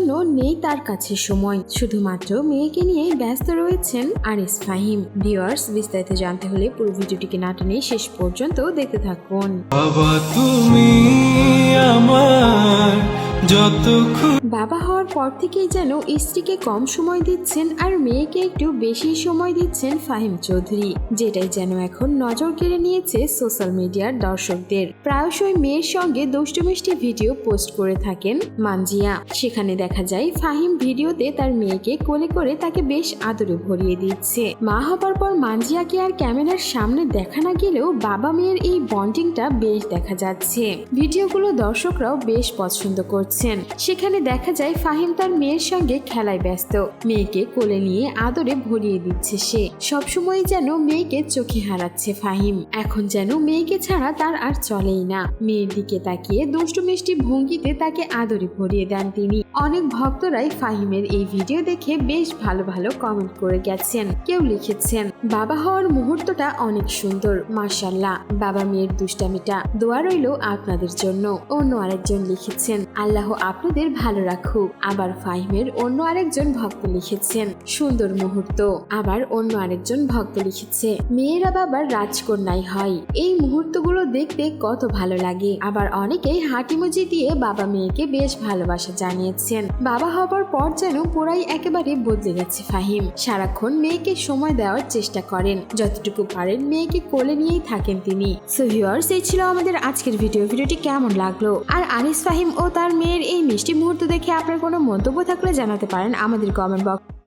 জন্য নেই তার কাছে সময়, শুধুমাত্র মেয়েকে নিয়েই ব্যস্ত রয়েছেন আনিস ফাহিম। ভিউয়ার্স, বিস্তারিত জানতে হলে পুরো ভিডিওটিকে না টেনে শেষ পর্যন্ত দেখতে থাকুন। বাবা তুমি আমার বাবা হওয়ার পর থেকেই যেন স্ত্রীকে কম সময় দিচ্ছেন আর মেয়েকে একটু বেশি সময় দিচ্ছেন ফাহিম চৌধুরী, যেটাই যেন এখন নজর কেড়ে নিয়েছে সোশ্যাল মিডিয়ার দর্শকদের। প্রায়শই মেয়ের সঙ্গে দুষ্টু মিষ্টি ভিডিও পোস্ট করে থাকেন মানজিয়া। সেখানে দেখা যায় ফাহিম ভিডিওতে তার মেয়েকে কোলে করে তাকে বেশ আদরে ভরিয়ে দিচ্ছে। মা হবার পর মানজিয়াকে আর ক্যামেরার সামনে দেখা না গেলেও বাবা মেয়ের এই বন্ডিংটা বেশ দেখা যাচ্ছে। ভিডিওগুলো দর্শকরাও বেশ পছন্দ করছেন। সেখানে দেখা যায় ফাহিম তার মেয়ের সঙ্গে খেলায় ব্যস্ত, মেয়েকে কোলে নিয়ে আদরে ভরিয়ে দিচ্ছে সে। সবসময় যেন মেয়েকে চোখে হারাচ্ছে ফাহিম। এখন যেন মেয়েকে ছাড়া তার আর চলেই না। মেয়ের দিকে তাকিয়ে দুষ্টু মিষ্টি ভঙ্গিতে তাকে আদরে ভরিয়ে দেন তিনি। অনেক ভক্তরাই ফাহিমের এই ভিডিও দেখে বেশ ভালো ভালো কমেন্ট করে গেছেন। কেউ লিখেছেন, বাবা হওয়ার মুহূর্তটা অনেক সুন্দর, মাশাআল্লাহ, বাবা মেয়ের দুষ্টামিটা, দোয়া রইল আপনাদের জন্য। অন্য আরেকজন লিখেছেন, আল্লাহ আপনাদের ভালো রাখুক। আবার ফাহিমের অন্য আরেকজন ভক্ত লিখেছেন, সুন্দর মুহূর্ত। আবার অন্য আরেকজন ভক্ত লিখেছে, মেয়েরা বাবার রাজকন্যাই হয়, এই মুহূর্তগুলো দেখতে কত ভালো লাগে। আবার অনেকেই হাঁটিমুজি দিয়ে বাবা মেয়েকে বেশ ভালোবাসা জানিয়েছেন। বাবা হবার পর যেন পুরাই একেবারে বদলে গেছে ফাহিম। সারাক্ষণ মেয়েকে সময় দেওয়ার চেষ্টা করেন, যতটুকু পারেন মেয়েকে কোলে নিয়েই থাকেন তিনি। সো ভিউয়ার্স, এই ছিল আমাদের আজকের ভিডিওটি কেমন লাগলো? আর আনিস ফাহিম ও তার মেয়ের এই মিষ্টি মুহূর্ত দেখে আপনার কোনো মন্তব্য থাকলে জানাতে পারেন আমাদের কমেন্ট বক্স।